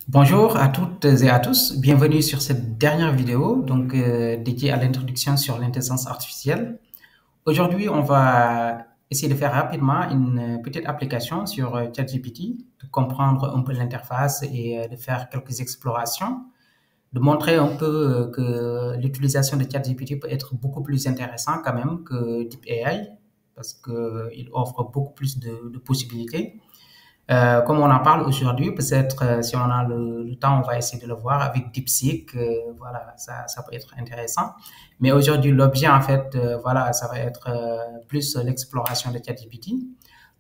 Bonjour à toutes et à tous, bienvenue sur cette dernière vidéo dédiée à l'introduction sur l'intelligence artificielle. Aujourd'hui, on va essayer de faire rapidement une petite application sur ChatGPT, de comprendre un peu l'interface et de faire quelques explorations, de montrer un peu que l'utilisation de ChatGPT peut être beaucoup plus intéressant quand même que DeepAI parce qu'il offre beaucoup plus de possibilités. Comme on en parle aujourd'hui, peut-être si on a le temps, on va essayer de le voir avec DeepSeek. Voilà, ça peut être intéressant. Mais aujourd'hui, l'objet, en fait, voilà, ça va être plus l'exploration de ChatGPT.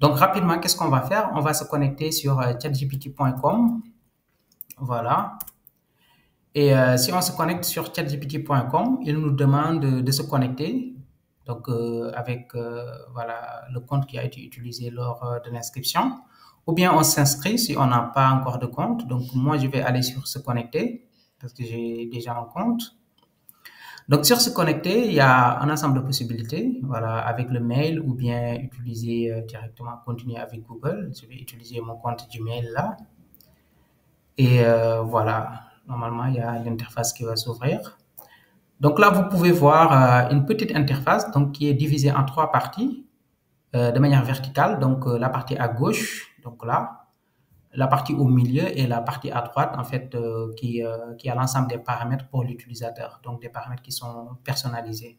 Donc, rapidement, qu'est-ce qu'on va faire? On va se connecter sur chatgpt.com. Voilà. Et si on se connecte sur chatgpt.com, il nous demande de se connecter. Donc, avec voilà, le compte qui a été utilisé lors de l'inscription. Ou bien on s'inscrit si on n'a pas encore de compte. Donc, moi, je vais aller sur se connecter parce que j'ai déjà un compte. Donc, sur se connecter, il y a un ensemble de possibilités. Voilà, avec le mail ou bien utiliser directement, continuer avec Google. Je vais utiliser mon compte Gmail là. Et voilà, normalement, il y a l'interface qui va s'ouvrir. Donc là, vous pouvez voir une petite interface donc, qui est divisée en trois parties de manière verticale. Donc la partie à gauche, donc là, la partie au milieu et la partie à droite, en fait, qui a l'ensemble des paramètres pour l'utilisateur. Donc des paramètres qui sont personnalisés.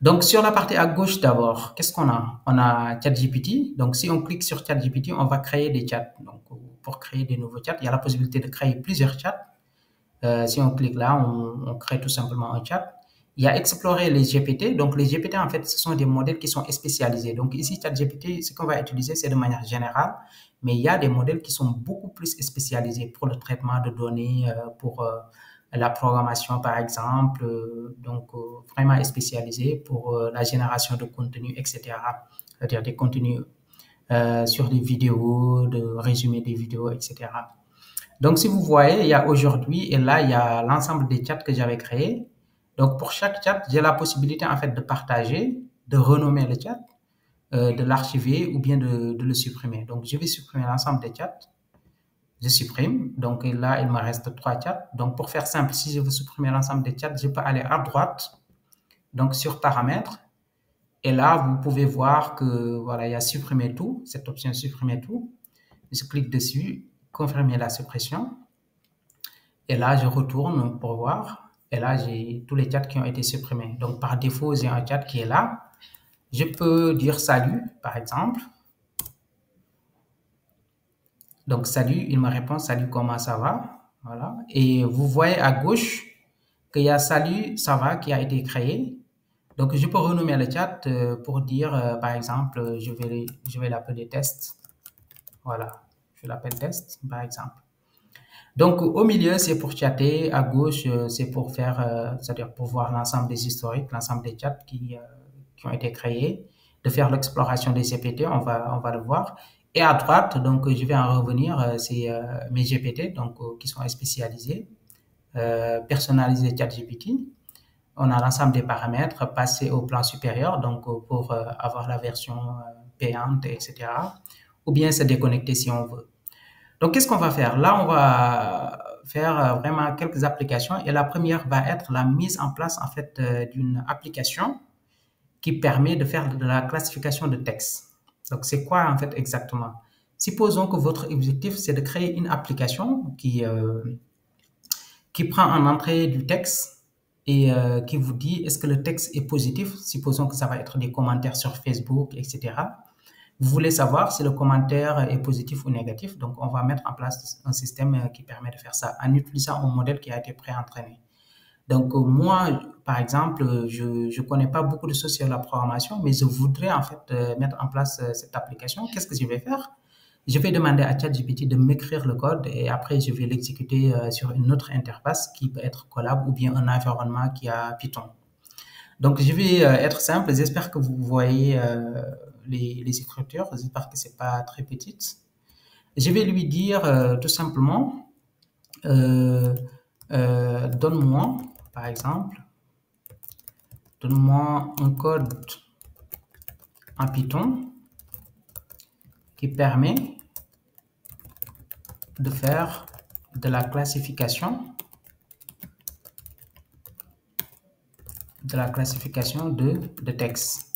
Donc sur la partie à gauche d'abord, qu'est-ce qu'on a? On a ChatGPT. Donc si on clique sur ChatGPT, on va créer des chats. Donc pour créer des nouveaux chats, il y a la possibilité de créer plusieurs chats. Si on clique là, on crée tout simplement un chat. Il y a explorer les GPT. Donc, les GPT, en fait, ce sont des modèles qui sont spécialisés. Donc, ici, ChatGPT, ce qu'on va utiliser, c'est de manière générale, mais il y a des modèles qui sont beaucoup plus spécialisés pour le traitement de données, pour la programmation, par exemple, vraiment spécialisés pour la génération de contenu, etc. C'est-à-dire des contenus sur des vidéos, de résumés des vidéos, etc. Donc, si vous voyez, il y a aujourd'hui et là, il y a l'ensemble des chats que j'avais créés. Donc, pour chaque chat, j'ai la possibilité en fait de partager, de renommer le chat, de l'archiver ou bien de le supprimer. Donc, je vais supprimer l'ensemble des chats. Je supprime. Donc, et là, il me reste trois chats. Donc, pour faire simple, si je veux supprimer l'ensemble des chats, je peux aller à droite, donc sur paramètres. Et là, vous pouvez voir que voilà, il y a supprimer tout, cette option supprimer tout. Je clique dessus, confirmer la suppression. Et là, je retourne pour voir. Et là, j'ai tous les chats qui ont été supprimés. Donc, par défaut, j'ai un chat qui est là. Je peux dire salut, par exemple. Donc, salut, il me répond salut, comment ça va? Voilà. Et vous voyez à gauche qu'il y a salut, ça va qui a été créé. Donc, je peux renommer le chat pour dire, par exemple, je vais l'appeler test. Voilà. Je l'appelle test, par exemple. Donc, au milieu, c'est pour chatter. À gauche, c'est pour faire, c'est-à-dire pour voir l'ensemble des historiques, l'ensemble des chats qui ont été créés, de faire l'exploration des GPT, on va le voir. Et à droite, donc, je vais en revenir, c'est mes GPT, donc, qui sont spécialisés, personnalisés ChatGPT. On a l'ensemble des paramètres, passer au plan supérieur, donc, pour avoir la version payante, etc. Ou bien se déconnecter si on veut. Donc, qu'est-ce qu'on va faire? Là, on va faire vraiment quelques applications et la première va être la mise en place en fait d'une application qui permet de faire de la classification de texte. Donc, c'est quoi en fait exactement? Supposons que votre objectif, c'est de créer une application qui prend en entrée du texte et qui vous dit est-ce que le texte est positif? Supposons que ça va être des commentaires sur Facebook, etc. Vous voulez savoir si le commentaire est positif ou négatif, donc on va mettre en place un système qui permet de faire ça en utilisant un modèle qui a été pré-entraîné. Donc moi, par exemple, je ne connais pas beaucoup de choses sur la programmation, mais je voudrais en fait mettre en place cette application. Qu'est-ce que je vais faire? Je vais demander à ChatGPT de m'écrire le code et après je vais l'exécuter sur une autre interface qui peut être Colab ou bien un environnement qui a Python. Donc, je vais être simple. J'espère que vous voyez les écritures. J'espère que c'est pas très petite. Je vais lui dire tout simplement, euh, donne-moi, par exemple, donne-moi un code en Python qui permet de faire de la classification de texte.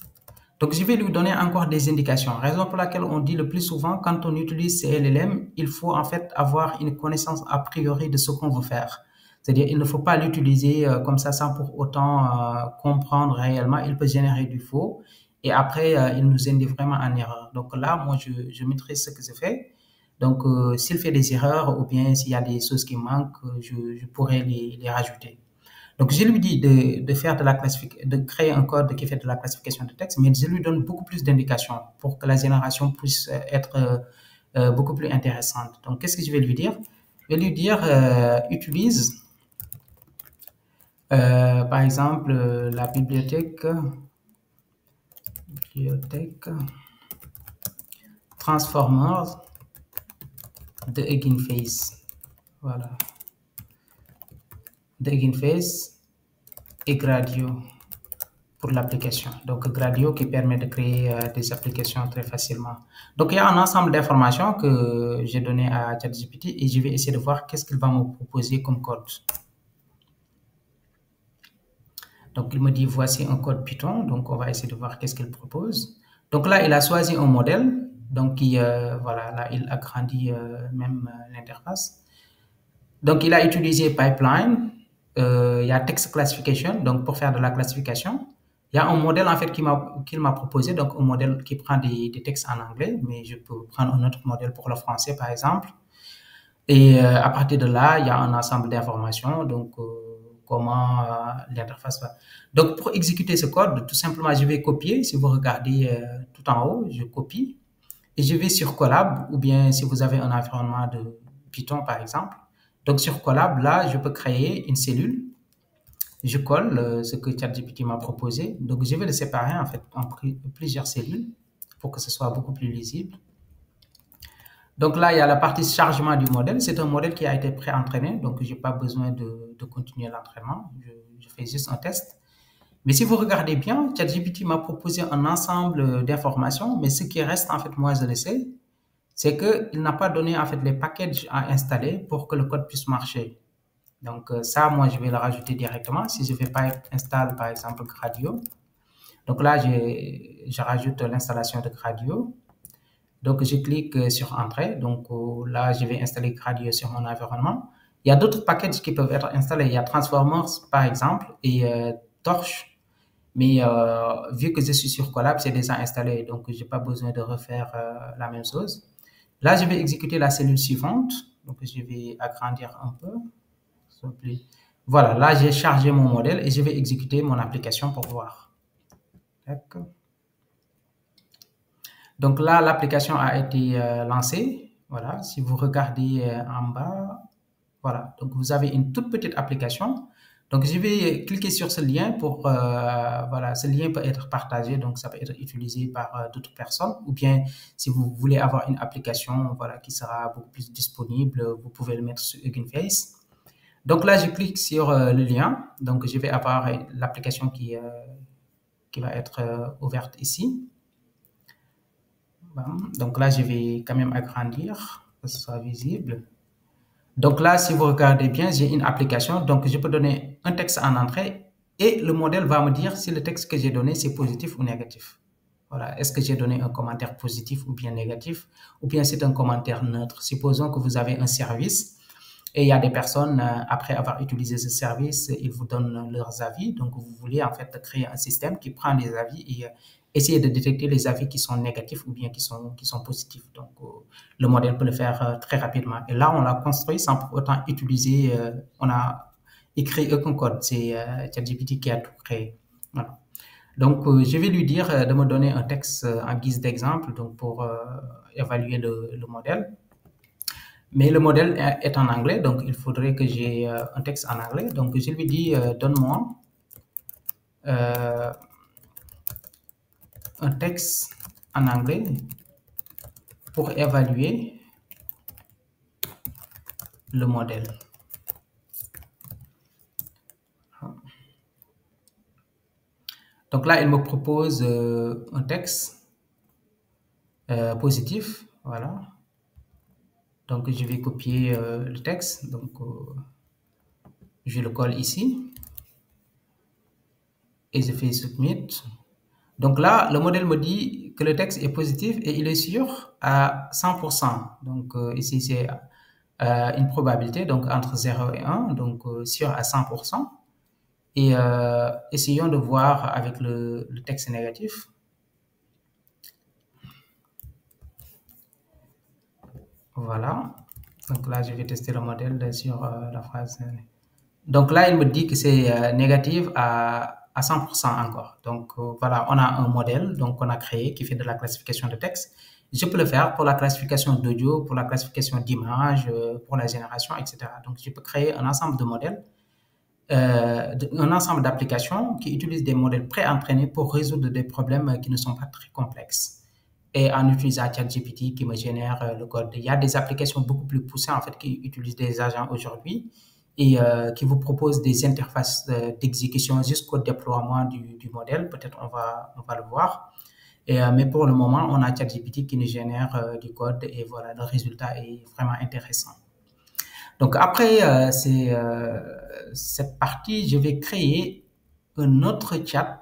Donc, je vais lui donner encore des indications. Raison pour laquelle on dit le plus souvent, quand on utilise CLLM, il faut en fait avoir une connaissance a priori de ce qu'on veut faire. C'est-à-dire, il ne faut pas l'utiliser comme ça sans pour autant comprendre réellement. Il peut générer du faux et après, il nous induit vraiment en erreur. Donc là, moi, je maîtrise ce que je fais. Donc, s'il fait des erreurs ou bien s'il y a des choses qui manquent, je pourrais les rajouter. Donc, je lui dis de faire de créer un code qui fait de la classification de texte, mais je lui donne beaucoup plus d'indications pour que la génération puisse être beaucoup plus intéressante. Donc, qu'est-ce que je vais lui dire? Je vais lui dire, utilise, par exemple, la bibliothèque Transformers de Hugging Face. Voilà. De Hugging Face et Gradio pour l'application. Donc, Gradio qui permet de créer des applications très facilement. Donc, il y a un ensemble d'informations que j'ai donné à ChatGPT et je vais essayer de voir qu'est-ce qu'il va me proposer comme code. Donc, il me dit, voici un code Python. Donc, on va essayer de voir qu'est-ce qu'il propose. Donc, là, il a choisi un modèle. Donc, voilà, là, il agrandit même l'interface. Donc, il a utilisé Pipeline. Il y a Text Classification, donc pour faire de la classification. Il y a un modèle en fait qu'il m'a proposé, donc un modèle qui prend des textes en anglais, mais je peux prendre un autre modèle pour le français par exemple. Et à partir de là, il y a un ensemble d'informations, donc comment l'interface va. Donc pour exécuter ce code, tout simplement, je vais copier. Si vous regardez tout en haut, je copie et je vais sur Colab, ou bien si vous avez un environnement de Python par exemple. Donc sur Colab, là, je peux créer une cellule. Je colle ce que ChatGPT m'a proposé. Donc, je vais le séparer en fait en plusieurs cellules pour que ce soit beaucoup plus lisible. Donc là, il y a la partie chargement du modèle. C'est un modèle qui a été pré-entraîné, donc je n'ai pas besoin de continuer l'entraînement. Je fais juste un test. Mais si vous regardez bien, ChatGPT m'a proposé un ensemble d'informations, mais ce qui reste, en fait, moi, je le sais, c'est qu'il n'a pas donné, en fait, les packages à installer pour que le code puisse marcher. Donc, ça, moi, je vais le rajouter directement. Si je fais pipe install, par exemple, Gradio. Donc là, je rajoute l'installation de Gradio. Donc, je clique sur Entrée. Donc là, je vais installer Gradio sur mon environnement. Il y a d'autres packages qui peuvent être installés. Il y a Transformers, par exemple, et Torch. Mais vu que je suis sur Colab, c'est déjà installé. Donc, je n'ai pas besoin de refaire la même chose. Là, je vais exécuter la cellule suivante. Donc, je vais agrandir un peu. Voilà, là, j'ai chargé mon modèle et je vais exécuter mon application pour voir. D'accord. Donc là, l'application a été lancée. Voilà, si vous regardez en bas, voilà. Donc, vous avez une toute petite application. Donc, je vais cliquer sur ce lien pour, voilà, ce lien peut être partagé. Donc, ça peut être utilisé par d'autres personnes. Ou bien, si vous voulez avoir une application, voilà, qui sera beaucoup plus disponible, vous pouvez le mettre sur Hugging Face. Donc là, je clique sur le lien. Donc, je vais avoir l'application qui va être ouverte ici. Donc là, je vais quand même agrandir, que ce soit visible. Donc là, si vous regardez bien, j'ai une application. Donc, je peux donner un texte en entrée et le modèle va me dire si le texte que j'ai donné, c'est positif ou négatif. Voilà. Est-ce que j'ai donné un commentaire positif ou bien négatif, ou bien c'est un commentaire neutre. Supposons que vous avez un service. Et il y a des personnes, après avoir utilisé ce service, ils vous donnent leurs avis. Donc, vous voulez en fait créer un système qui prend les avis et essayer de détecter les avis qui sont négatifs ou bien qui sont positifs. Donc, le modèle peut le faire très rapidement. Et là, on l'a construit sans pour autant utiliser, on a écrit aucun code. C'est ChatGPT qui a tout créé. Voilà. Donc, je vais lui dire de me donner un texte en guise d'exemple donc pour évaluer le modèle. Mais le modèle est en anglais, donc il faudrait que j'ai un texte en anglais. Donc, je lui dis, donne-moi un texte en anglais pour évaluer le modèle. Donc là, il me propose un texte positif, voilà. Donc, je vais copier le texte. Donc, je le colle ici et je fais Submit. Donc là, le modèle me dit que le texte est positif et il est sûr à 100%. Donc, ici, c'est une probabilité, donc entre 0 et 1, donc sûr à 100%. Et essayons de voir avec le texte négatif. Voilà. Donc là, je vais tester le modèle sur la phrase. Donc là, il me dit que c'est négatif à 100% encore. Donc voilà, on a un modèle donc on a créé qui fait de la classification de texte. Je peux le faire pour la classification d'audio, pour la classification d'images, pour la génération, etc. Donc je peux créer un ensemble de modèles, un ensemble d'applications qui utilisent des modèles pré-entraînés pour résoudre des problèmes qui ne sont pas très complexes. Et en utilisant ChatGPT qui me génère le code. Il y a des applications beaucoup plus poussées en fait qui utilisent des agents aujourd'hui et qui vous proposent des interfaces d'exécution jusqu'au déploiement du modèle. Peut-être on va le voir. Et, mais pour le moment, on a ChatGPT qui nous génère du code et voilà, le résultat est vraiment intéressant. Donc après cette partie, je vais créer un autre chat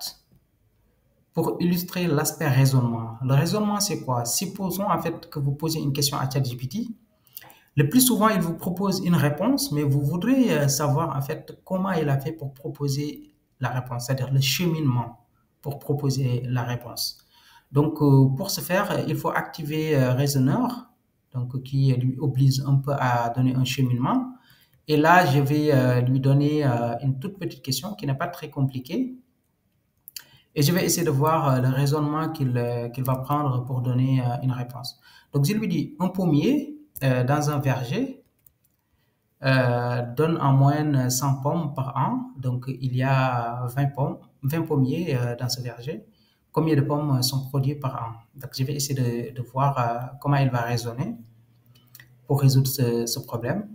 pour illustrer l'aspect raisonnement. Le raisonnement, c'est quoi? Supposons en fait que vous posez une question à ChatGPT. Le plus souvent, il vous propose une réponse, mais vous voudrez savoir en fait comment il a fait pour proposer la réponse, c'est-à-dire le cheminement pour proposer la réponse. Donc, pour ce faire, il faut activer Reasoner, donc qui lui oblige un peu à donner un cheminement. Et là, je vais lui donner une toute petite question qui n'est pas très compliquée. Et je vais essayer de voir le raisonnement qu'il va prendre pour donner une réponse. Donc, je lui dis un pommier dans un verger donne en moyenne 100 pommes par an. Donc, il y a 20 pommiers dans ce verger. Combien de pommes sont produites par an? Donc, je vais essayer de voir comment il va raisonner pour résoudre ce problème.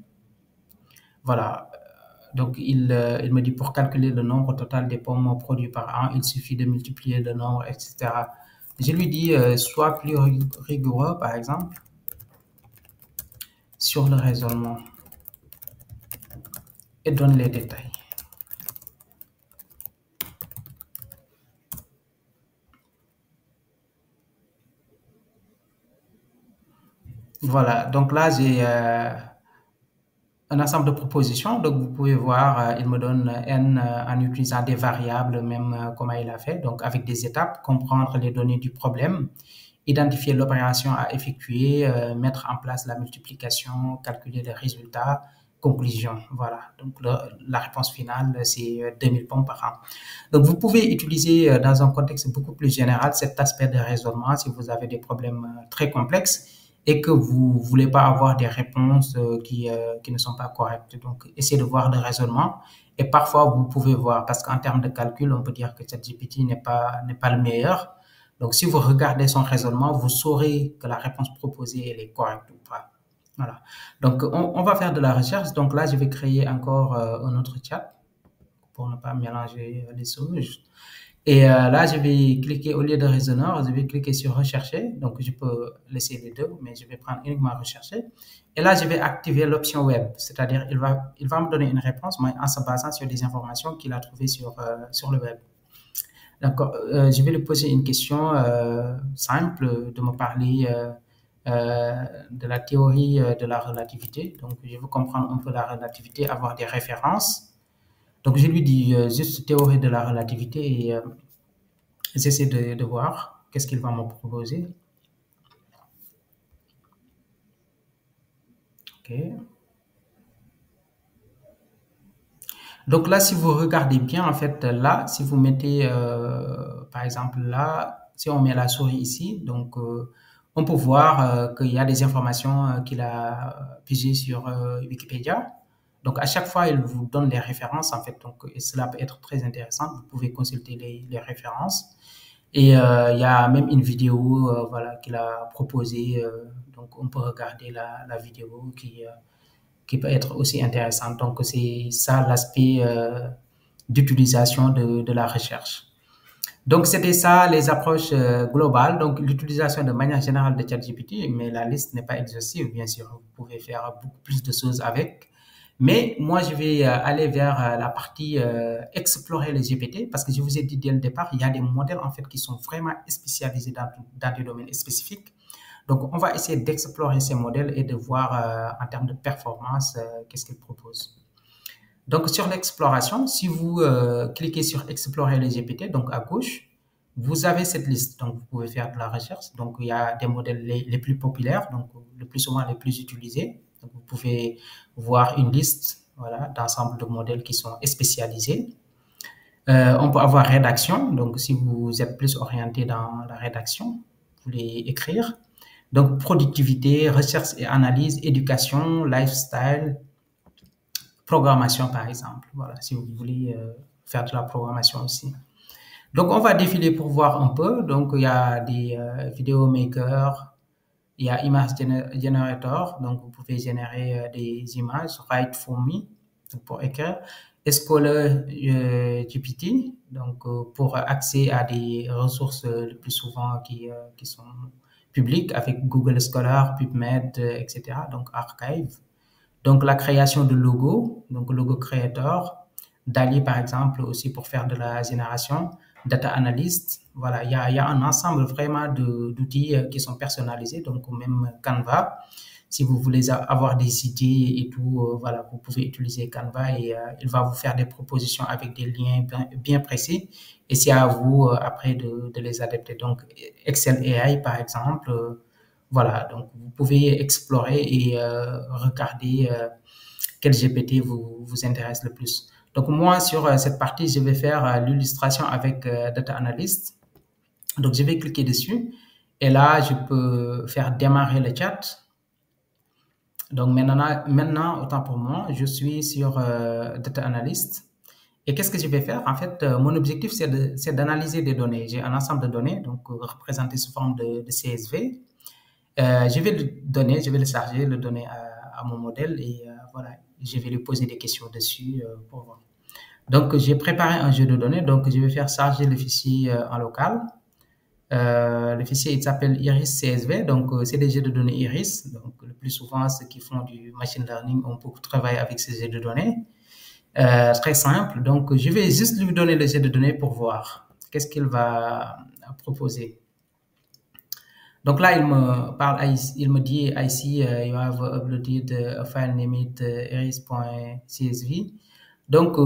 Voilà. Donc, il me dit pour calculer le nombre total des pommes produites par an, il suffit de multiplier le nombre, etc. Je lui dis, sois plus rigoureux, par exemple, sur le raisonnement et donne les détails. Voilà, donc là, j'ai un ensemble de propositions. Donc, vous pouvez voir, il me donne N en utilisant des variables, même comment il a fait. Donc, avec des étapes, comprendre les données du problème, identifier l'opération à effectuer, mettre en place la multiplication, calculer les résultats, conclusion. Voilà. Donc, la réponse finale, c'est 2000 pommes par an. Donc, vous pouvez utiliser dans un contexte beaucoup plus général cet aspect de raisonnement si vous avez des problèmes très complexes et que vous voulez pas avoir des réponses qui ne sont pas correctes. Donc, essayez de voir le raisonnement. Et parfois, vous pouvez voir, parce qu'en termes de calcul, on peut dire que ChatGPT n'est pas le meilleur. Donc, si vous regardez son raisonnement, vous saurez que la réponse proposée, elle est correcte ou pas. Voilà. Donc, on va faire de la recherche. Donc là, je vais créer encore un autre chat pour ne pas mélanger les choses. Et là, je vais cliquer, au lieu de raisonneur, je vais cliquer sur rechercher. Donc, je peux laisser les deux, mais je vais prendre uniquement rechercher. Et là, je vais activer l'option web, c'est-à-dire il va me donner une réponse mais en se basant sur des informations qu'il a trouvées sur le web. D'accord, je vais lui poser une question simple, de me parler de la théorie de la relativité. Donc, je veux comprendre un peu la relativité, avoir des références. Donc, je lui dis juste théorie de la relativité et j'essaie de voir qu'est-ce qu'il va me proposer. OK. Donc là, si vous regardez bien, en fait, là, si vous mettez, par exemple, là, si on met la souris ici, donc on peut voir qu'il y a des informations qu'il a pigées sur Wikipédia. Donc, à chaque fois, il vous donne les références, en fait. Donc, et cela peut être très intéressant. Vous pouvez consulter les références. Et il y a même une vidéo voilà, qu'il a proposée. Donc, on peut regarder la vidéo qui peut être aussi intéressante. Donc, c'est ça l'aspect d'utilisation de la recherche. Donc, c'était ça les approches globales. Donc, l'utilisation de manière générale de ChatGPT, mais la liste n'est pas exhaustive, bien sûr. Vous pouvez faire beaucoup plus de choses avec. Mais moi, je vais aller vers la partie explorer les GPT parce que je vous ai dit dès le départ, il y a des modèles en fait qui sont vraiment spécialisés dans des domaines spécifiques. Donc, on va essayer d'explorer ces modèles et de voir en termes de performance qu'est-ce qu'ils proposent. Donc, sur l'exploration, si vous cliquez sur explorer les GPT, donc à gauche, vous avez cette liste. Donc, vous pouvez faire de la recherche. Donc, il y a des modèles les plus populaires, donc le plus souvent les plus utilisés. Donc, vous pouvez voir une liste, voilà, d'ensemble de modèles qui sont spécialisés. On peut avoir rédaction. Donc, si vous êtes plus orienté dans la rédaction, vous voulez écrire. Donc, productivité, recherche et analyse, éducation, lifestyle, programmation, par exemple. Voilà, si vous voulez faire de la programmation aussi. Donc, on va défiler pour voir un peu. Donc, il y a des vidéo makers, il y a image generator. Donc, vous pouvez générer des images. Write for me, donc pour écrire. Scholar GPT, donc pour accès à des ressources le plus souvent qui sont publiques avec Google Scholar, PubMed, etc. Donc, Archive. Donc, la création de logos, donc logo créateur, DALI par exemple aussi pour faire de la génération, data analyst, voilà, il y a un ensemble vraiment d'outils qui sont personnalisés, donc même Canva. Si vous voulez avoir des idées et tout, voilà, vous pouvez utiliser Canva et il va vous faire des propositions avec des liens bien précis. Et c'est à vous après de les adapter. Donc, Excel AI par exemple, voilà, donc vous pouvez explorer et regarder quel GPT vous intéresse le plus. Donc moi, sur cette partie, je vais faire l'illustration avec Data Analyst. Donc je vais cliquer dessus et là, je peux faire démarrer le chat. Donc maintenant, autant pour moi, je suis sur Data Analyst. Et qu'est-ce que je vais faire? En fait, mon objectif, c'est d'analyser des données. J'ai un ensemble de données, donc représentées sous forme de CSV. Je vais le donner, je vais le charger, le donner à mon modèle et voilà, je vais lui poser des questions dessus pour voir. Donc, j'ai préparé un jeu de données, donc je vais faire charger le fichier en local. Le fichier, il s'appelle Iris CSV, donc c'est des jeux de données Iris. Donc, le plus souvent, ceux qui font du machine learning ont beaucoup travaillé avec ces jeux de données. Très simple, donc je vais juste lui donner le jeu de données pour voir qu'est-ce qu'il va proposer. Donc là, il me parle, il me dit, I see you have uploaded a file named iris.csv. Donc,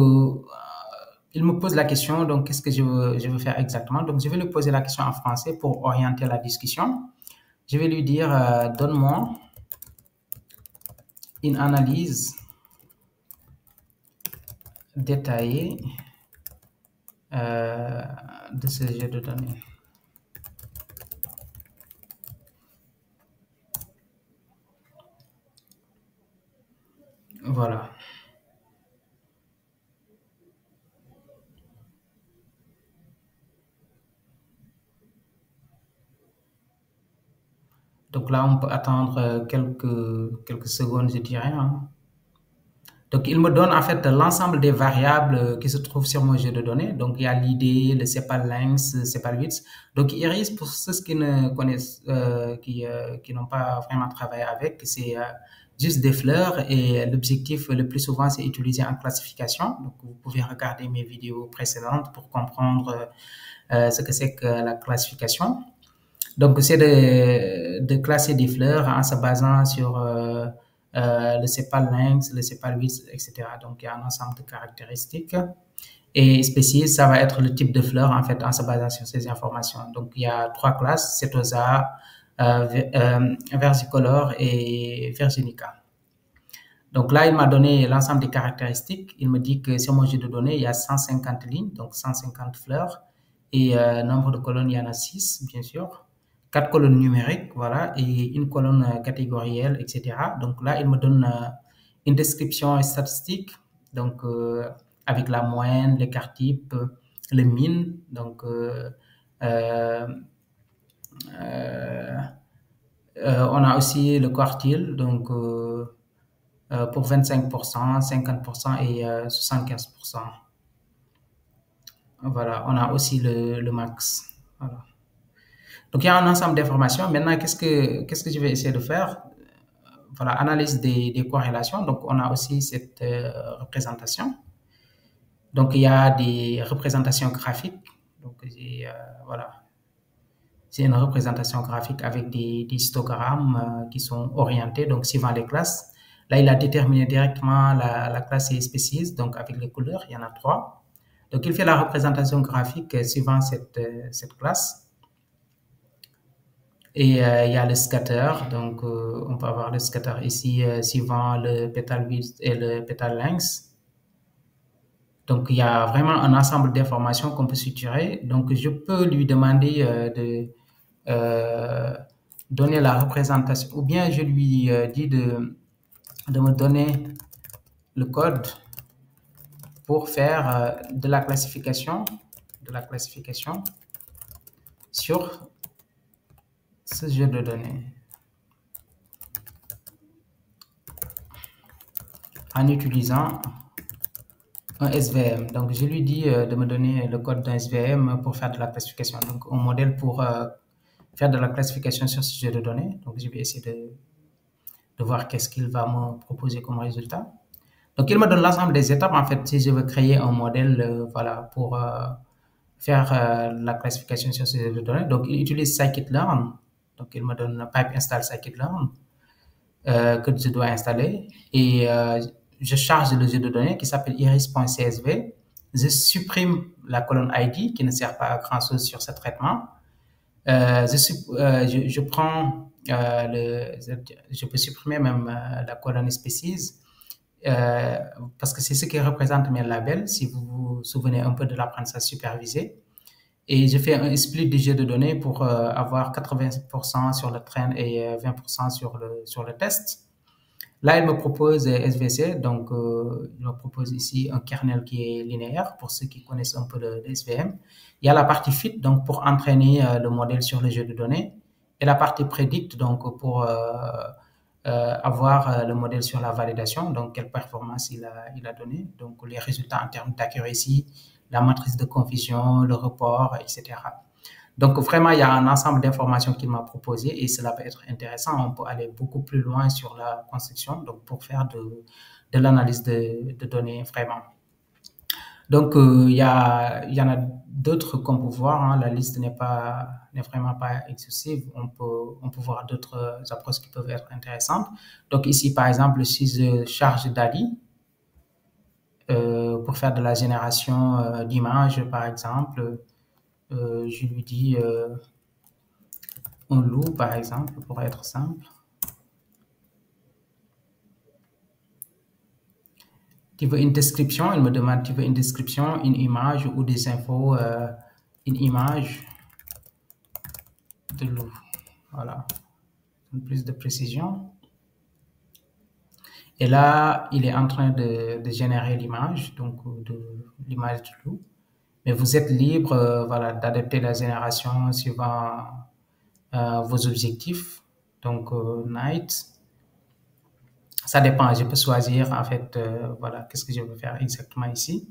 il me pose la question, donc qu'est-ce que je veux faire exactement? Donc, je vais lui poser la question en français pour orienter la discussion. Je vais lui dire, donne-moi une analyse détaillée de ce jeu de données. Voilà. Donc là, on peut attendre quelques secondes, je dirais, hein. Donc, il me donne en fait l'ensemble des variables qui se trouvent sur mon jeu de données. Donc, il y a l'idée, le sepal length, le sepal width. Donc, Iris, pour ceux qui ne connaissent, qui n'ont pas vraiment travaillé avec, c'est juste des fleurs et l'objectif le plus souvent, c'est utiliser en classification. Donc, vous pouvez regarder mes vidéos précédentes pour comprendre ce que c'est que la classification. Donc, c'est de classer des fleurs en se basant sur le sepal length, le sepal width, etc. Donc, il y a un ensemble de caractéristiques. Et spécifique, ça va être le type de fleur, en fait, en se basant sur ces informations. Donc, il y a trois classes, Setosa, Versicolor et Virginica. Donc là, il m'a donné l'ensemble des caractéristiques. Il me dit que sur mon jeu de données, il y a 150 lignes, donc 150 fleurs. Et nombre de colonnes, il y en a 6, bien sûr. 4 colonnes numériques, voilà, et une colonne catégorielle, etc. Donc là, il me donne une description statistique, donc avec la moyenne, l'écart type, le min, donc euh, on a aussi le quartile, donc pour 25%, 50% et 75%. Voilà, on a aussi le max. Voilà. Donc, il y a un ensemble d'informations. Maintenant, qu'est-ce que je vais essayer de faire? Voilà, analyse des corrélations. Donc, on a aussi cette représentation. Donc, il y a des représentations graphiques. Donc, voilà, c'est une représentation graphique avec des histogrammes qui sont orientés, donc suivant les classes. Là, il a déterminé directement la classe et species, donc avec les couleurs, il y en a 3. Donc, il fait la représentation graphique suivant cette classe. Et il y a le scatter, donc on peut avoir le scatter ici suivant le petal width et le petal length. Donc, il y a vraiment un ensemble d'informations qu'on peut suturer. Donc, je peux lui demander de donner la représentation, ou bien je lui dis de me donner le code pour faire de la classification sur ce jeu de données en utilisant un SVM. Donc, je lui dis de me donner le code d'un SVM pour faire de la classification. Donc, un modèle pour faire de la classification sur ce jeu de données. Donc, je vais essayer de voir qu'est-ce qu'il va me proposer comme résultat. Donc, il me donne l'ensemble des étapes. En fait, si je veux créer un modèle, voilà, pour faire la classification sur ce jeu de données. Donc, il utilise scikit-learn. Donc, il me donne pipe install scikit-learn que je dois installer. Et je charge le jeu de données qui s'appelle iris.csv. Je supprime la colonne ID qui ne sert pas à grand chose sur ce traitement. Je prends je peux supprimer même la colonne species parce que c'est ce qui représente mes labels, si vous vous souvenez un peu de l'apprentissage supervisé. Et je fais un split du jeu de données pour avoir 80% sur le train et 20% sur le test. Là, il me propose SVC, donc il me propose ici un kernel qui est linéaire, pour ceux qui connaissent un peu le SVM. Il y a la partie fit, donc pour entraîner le modèle sur le jeu de données, et la partie predict, donc pour avoir le modèle sur la validation, donc quelle performance il a donné, donc les résultats en termes d'accuracy, la matrice de confusion, le report, etc. Donc, vraiment, il y a un ensemble d'informations qu'il m'a proposé et cela peut être intéressant. On peut aller beaucoup plus loin sur la construction, donc pour faire de l'analyse de données, vraiment. Donc, il y en a d'autres qu'on peut voir. Hein. La liste n'est vraiment pas exhaustive. On peut voir d'autres approches qui peuvent être intéressantes. Donc, ici, par exemple, si je charge DALL-E pour faire de la génération d'images, par exemple, je lui dis un loup, par exemple, pour être simple. Tu veux une description? Il me demande, tu veux une description, une image ou des infos, une image de loup. Voilà, plus de précision. Et là, il est en train de générer l'image, donc de l'image du loup. Mais vous êtes libre, voilà, d'adapter la génération suivant vos objectifs. Donc, night. Ça dépend, je peux choisir en fait, voilà, qu'est-ce que je veux faire exactement ici.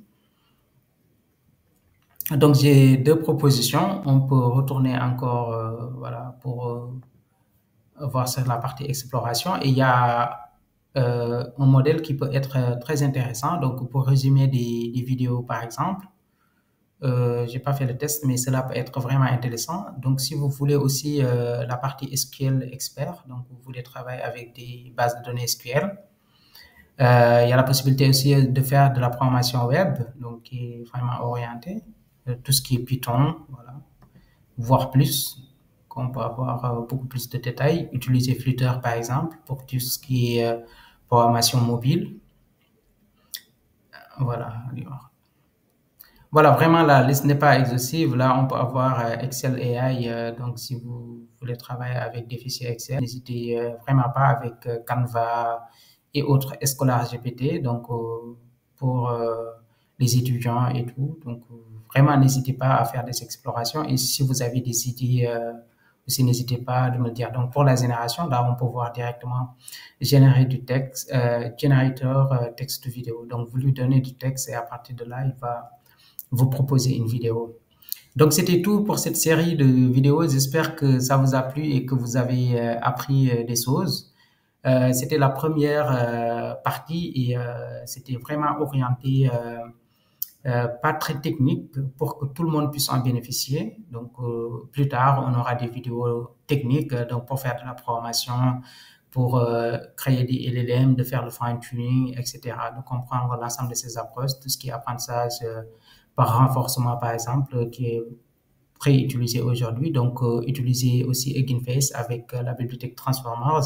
Donc, j'ai deux propositions. On peut retourner encore, voilà, pour voir sur la partie exploration. Et il y a un modèle qui peut être très intéressant. Donc, pour résumer des vidéos, par exemple, j'ai pas fait le test, mais cela peut être vraiment intéressant. Donc, si vous voulez aussi la partie SQL expert, donc vous voulez travailler avec des bases de données SQL, il y a la possibilité aussi de faire de la programmation web, donc qui est vraiment orientée, tout ce qui est Python, voilà, voire plus, qu'on peut avoir beaucoup plus de détails. Utiliser Flutter, par exemple, pour tout ce qui est programmation mobile. Voilà. Voilà, vraiment, la liste n'est pas exhaustive. Là, on peut avoir Excel AI. Donc, si vous voulez travailler avec des fichiers Excel, n'hésitez vraiment pas avec Canva et autres Scholar GPT. Donc, pour les étudiants et tout. Donc, vraiment, n'hésitez pas à faire des explorations. Et si vous avez des idées aussi, n'hésitez pas à me le dire. Donc, pour la génération, là, on peut voir directement générer du texte, générateur texte vidéo. Donc, vous lui donnez du texte et à partir de là, il va vous proposer une vidéo. Donc, c'était tout pour cette série de vidéos. J'espère que ça vous a plu et que vous avez appris des choses. C'était la première partie et c'était vraiment orienté, pas très technique, pour que tout le monde puisse en bénéficier. Donc, plus tard, on aura des vidéos techniques, donc pour faire de la programmation, pour créer des LLM, de faire le fine-tuning, etc., de comprendre l'ensemble de ces approches, tout ce qui est apprentissage par renforcement, par exemple, qui est très utilisé aujourd'hui. Donc, utiliser aussi Hugging Face avec la bibliothèque Transformers.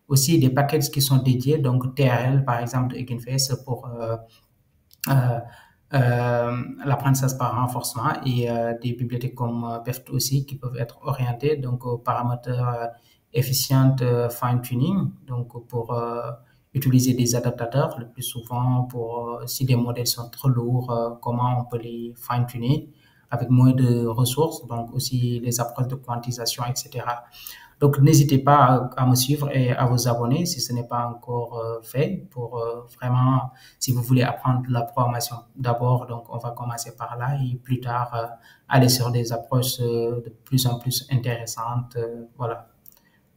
Aussi des packages qui sont dédiés, donc TRL, par exemple, de Hugging Face pour euh, l'apprentissage par renforcement et des bibliothèques comme PEFT aussi qui peuvent être orientées donc aux paramètres efficient fine-tuning, donc pour utiliser des adaptateurs le plus souvent pour si des modèles sont trop lourds, comment on peut les fine-tuner avec moins de ressources, donc aussi les approches de quantisation, etc. Donc, n'hésitez pas à me suivre et à vous abonner si ce n'est pas encore fait pour vraiment, si vous voulez apprendre la programmation d'abord, donc on va commencer par là et plus tard aller sur des approches de plus en plus intéressantes. Voilà.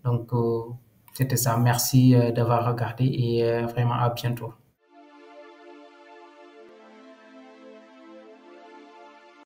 Donc, c'était ça. Merci d'avoir regardé et vraiment à bientôt.